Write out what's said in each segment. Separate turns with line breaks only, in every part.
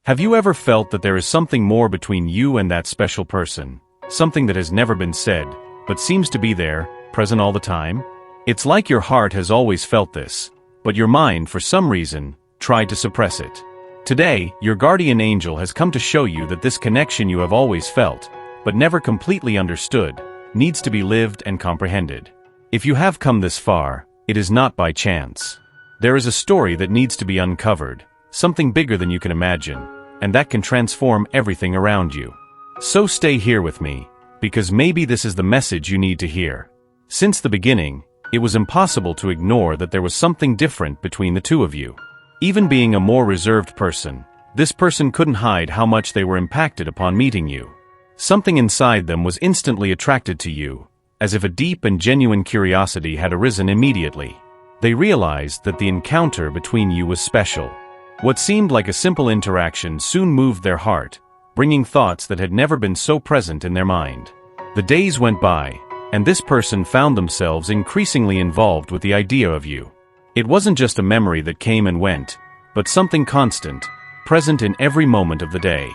Have you ever felt that there is something more between you and that special person? Something that has never been said, but seems to be there, present all the time? It's like your heart has always felt this, but your mind, for some reason, tried to suppress it. Today, your guardian angel has come to show you that this connection you have always felt, but never completely understood, needs to be lived and comprehended. If you have come this far, it is not by chance. There is a story that needs to be uncovered, something bigger than you can imagine, and that can transform everything around you. So stay here with me, because maybe this is the message you need to hear. Since the beginning, it was impossible to ignore that there was something different between the two of you. Even being a more reserved person, this person couldn't hide how much they were impacted upon meeting you. Something inside them was instantly attracted to you, as if a deep and genuine curiosity had arisen immediately. They realized that the encounter between you was special. What seemed like a simple interaction soon moved their heart, bringing thoughts that had never been so present in their mind. The days went by, and this person found themselves increasingly involved with the idea of you. It wasn't just a memory that came and went, but something constant, present in every moment of the day.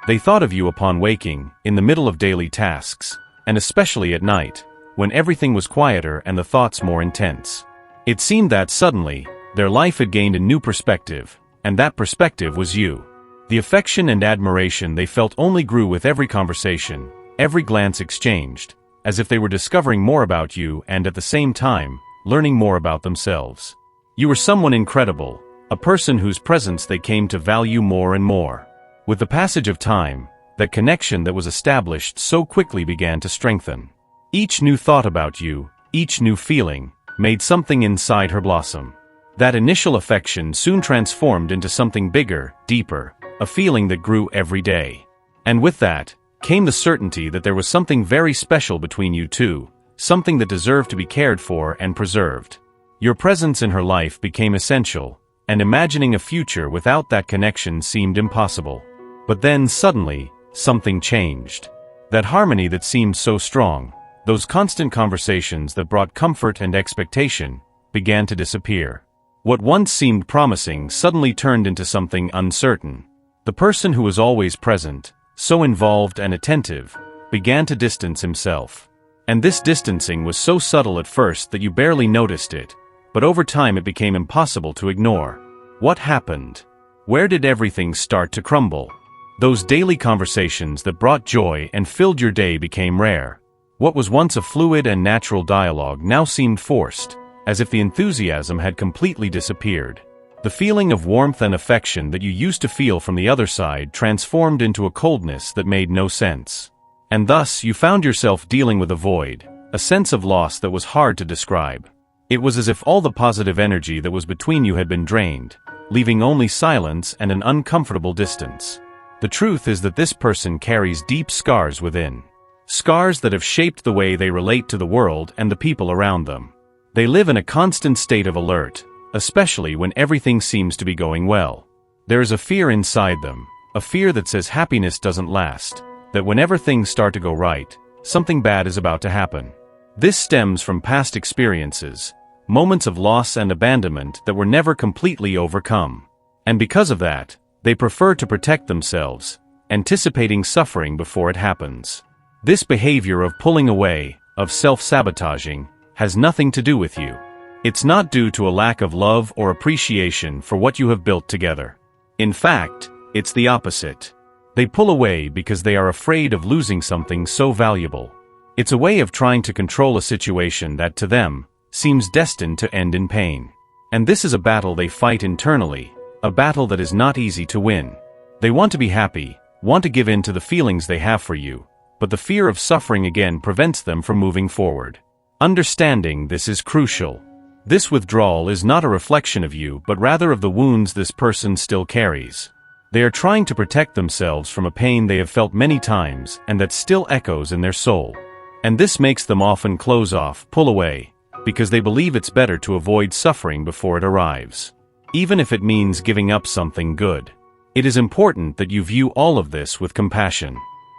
They thought of you upon waking, in the middle of daily tasks, and especially at night, when everything was quieter and the thoughts more intense. It seemed that suddenly, their life had gained a new perspective, and that perspective was you. The affection and admiration they felt only grew with every conversation, every glance exchanged, as if they were discovering more about you and at the same time, learning more about themselves. You were someone incredible, a person whose presence they came to value more and more. With the passage of time, that connection that was established so quickly began to strengthen. Each new thought about you, each new feeling, made something inside her blossom. That initial affection soon transformed into something bigger, deeper, a feeling that grew every day. And with that, came the certainty that there was something very special between you two, something that deserved to be cared for and preserved. Your presence in her life became essential, and imagining a future without that connection seemed impossible. But then suddenly, something changed. That harmony that seemed so strong, those constant conversations that brought comfort and expectation, began to disappear. What once seemed promising suddenly turned into something uncertain. The person who was always present, so involved and attentive, began to distance himself. And this distancing was so subtle at first that you barely noticed it, but over time it became impossible to ignore. What happened? Where did everything start to crumble? Those daily conversations that brought joy and filled your day became rare. What was once a fluid and natural dialogue now seemed forced, as if the enthusiasm had completely disappeared. The feeling of warmth and affection that you used to feel from the other side transformed into a coldness that made no sense. And thus you found yourself dealing with a void, a sense of loss that was hard to describe. It was as if all the positive energy that was between you had been drained, leaving only silence and an uncomfortable distance. The truth is that this person carries deep scars within. Scars that have shaped the way they relate to the world and the people around them. They live in a constant state of alert, especially when everything seems to be going well. There is a fear inside them, a fear that says happiness doesn't last, that whenever things start to go right, something bad is about to happen. This stems from past experiences, moments of loss and abandonment that were never completely overcome. And because of that, they prefer to protect themselves, anticipating suffering before it happens. This behavior of pulling away, of self-sabotaging, has nothing to do with you. It's not due to a lack of love or appreciation for what you have built together. In fact, it's the opposite. They pull away because they are afraid of losing something so valuable. It's a way of trying to control a situation that, to them, seems destined to end in pain. And this is a battle they fight internally, a battle that is not easy to win. They want to be happy, want to give in to the feelings they have for you, but the fear of suffering again prevents them from moving forward. Understanding this is crucial. This withdrawal is not a reflection of you but rather of the wounds this person still carries. They are trying to protect themselves from a pain they have felt many times and that still echoes in their soul. And this makes them often close off, pull away, because they believe it's better to avoid suffering before it arrives. Even if it means giving up something good. It is important that you view all of this with compassion.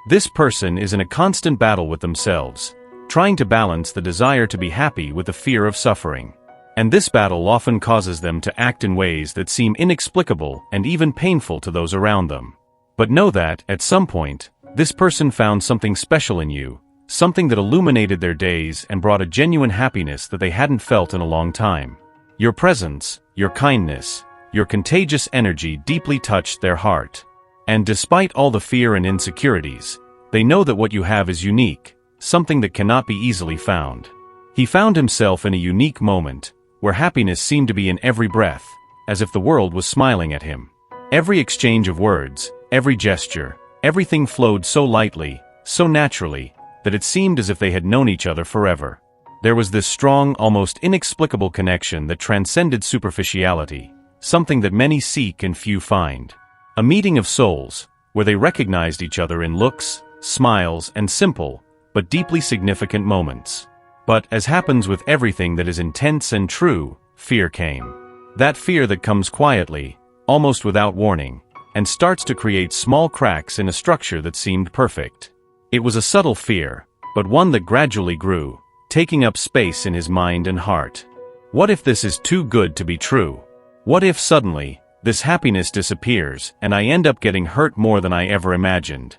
This person is in a constant battle with themselves, trying to balance the desire to be happy with the fear of suffering. And this battle often causes them to act in ways that seem inexplicable and even painful to those around them. But know that, at some point, this person found something special in you, something that illuminated their days and brought a genuine happiness that they hadn't felt in a long time. Your presence, your kindness, your contagious energy deeply touched their heart. And despite all the fear and insecurities, they know that what you have is unique, something that cannot be easily found. He found himself in a unique moment, where happiness seemed to be in every breath, as if the world was smiling at him. Every exchange of words, every gesture, everything flowed so lightly, so naturally, that it seemed as if they had known each other forever. There was this strong, almost inexplicable connection that transcended superficiality, something that many seek and few find. A meeting of souls, where they recognized each other in looks, smiles, and simple, but deeply significant moments. But, as happens with everything that is intense and true, fear came. That fear that comes quietly, almost without warning, and starts to create small cracks in a structure that seemed perfect. It was a subtle fear, but one that gradually grew, taking up space in his mind and heart. What if this is too good to be true? What if suddenly, this happiness disappears and I end up getting hurt more than I ever imagined?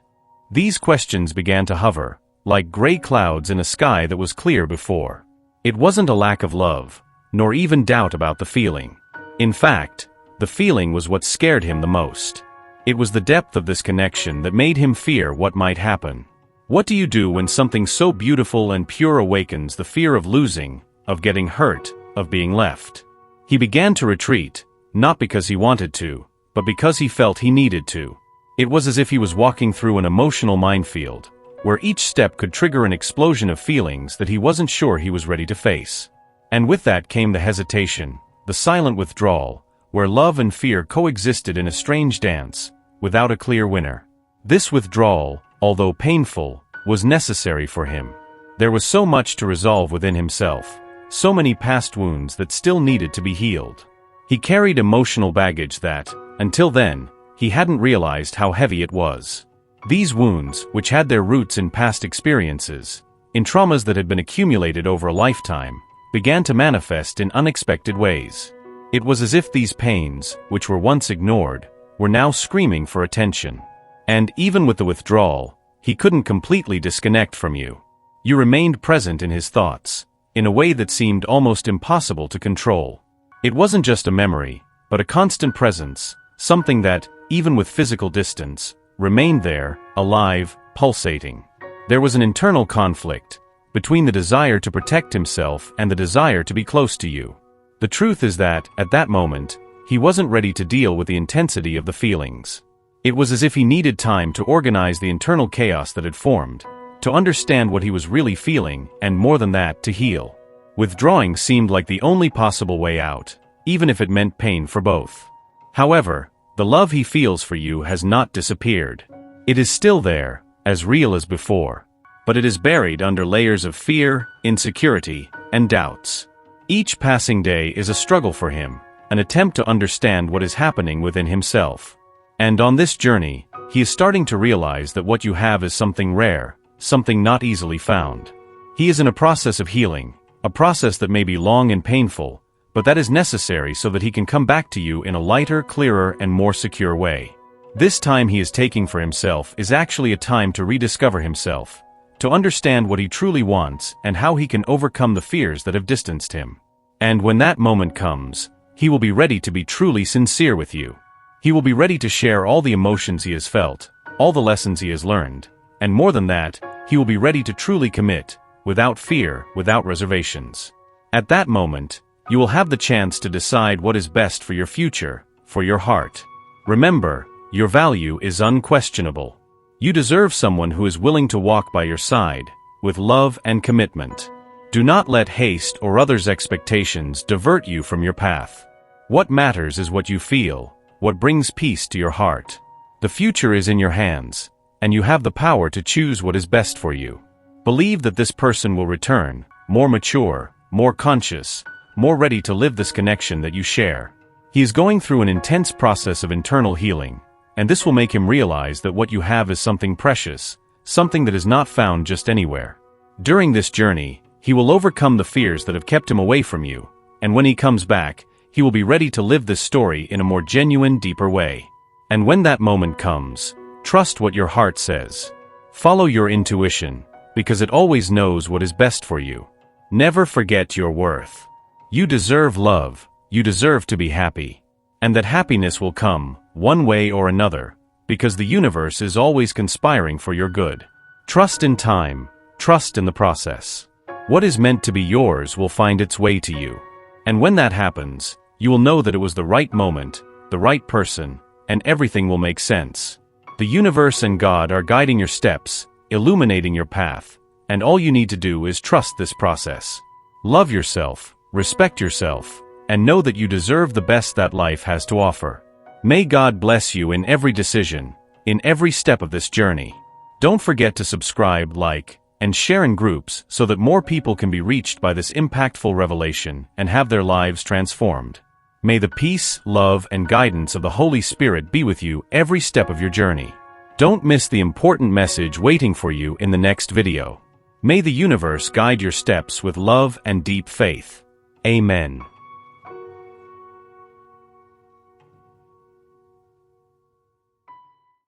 These questions began to hover, like gray clouds in a sky that was clear before. It wasn't a lack of love, nor even doubt about the feeling. In fact, the feeling was what scared him the most. It was the depth of this connection that made him fear what might happen. What do you do when something so beautiful and pure awakens the fear of losing, of getting hurt, of being left? He began to retreat, not because he wanted to, but because he felt he needed to. It was as if he was walking through an emotional minefield, where each step could trigger an explosion of feelings that he wasn't sure he was ready to face. And with that came the hesitation, the silent withdrawal, where love and fear coexisted in a strange dance, without a clear winner. This withdrawal, although painful, was necessary for him. There was so much to resolve within himself, so many past wounds that still needed to be healed. He carried emotional baggage that, until then, he hadn't realized how heavy it was. These wounds, which had their roots in past experiences, in traumas that had been accumulated over a lifetime, began to manifest in unexpected ways. It was as if these pains, which were once ignored, were now screaming for attention. And even with the withdrawal, he couldn't completely disconnect from you. You remained present in his thoughts, in a way that seemed almost impossible to control. It wasn't just a memory, but a constant presence, something that, even with physical distance, remained there, alive, pulsating. There was an internal conflict, between the desire to protect himself and the desire to be close to you. The truth is that, at that moment, he wasn't ready to deal with the intensity of the feelings. It was as if he needed time to organize the internal chaos that had formed, to understand what he was really feeling, and more than that, to heal. Withdrawing seemed like the only possible way out, even if it meant pain for both. However, the love he feels for you has not disappeared. It is still there, as real as before. But it is buried under layers of fear, insecurity, and doubts. Each passing day is a struggle for him, an attempt to understand what is happening within himself. And on this journey, he is starting to realize that what you have is something rare, something not easily found. He is in a process of healing, a process that may be long and painful, but that is necessary so that he can come back to you in a lighter, clearer, and more secure way. This time he is taking for himself is actually a time to rediscover himself, to understand what he truly wants and how he can overcome the fears that have distanced him. And when that moment comes, he will be ready to be truly sincere with you. He will be ready to share all the emotions he has felt, all the lessons he has learned, and more than that, he will be ready to truly commit, without fear, without reservations. At that moment, you will have the chance to decide what is best for your future, for your heart. Remember, your value is unquestionable. You deserve someone who is willing to walk by your side, with love and commitment. Do not let haste or others' expectations divert you from your path. What matters is what you feel, what brings peace to your heart. The future is in your hands, and you have the power to choose what is best for you. Believe that this person will return, more mature, more conscious, more ready to live this connection that you share. He is going through an intense process of internal healing, and this will make him realize that what you have is something precious, something that is not found just anywhere. During this journey, he will overcome the fears that have kept him away from you, And when he comes back, he will be ready to live this story in a more genuine, deeper way. And when that moment comes, trust what your heart says. Follow your intuition, because it always knows what is best for you. Never forget your worth. You deserve love, you deserve to be happy. And that happiness will come, one way or another, because the universe is always conspiring for your good. Trust in time, trust in the process. What is meant to be yours will find its way to you. And when that happens, you will know that it was the right moment, the right person, and everything will make sense. The universe and God are guiding your steps, illuminating your path, and all you need to do is trust this process. Love yourself, respect yourself, and know that you deserve the best that life has to offer. May God bless you in every decision, in every step of this journey. Don't forget to subscribe, like, and share in groups so that more people can be reached by this impactful revelation and have their lives transformed. May the peace, love, and guidance of the Holy Spirit be with you every step of your journey. Don't miss the important message waiting for you in the next video. May the universe guide your steps with love and deep faith. Amen.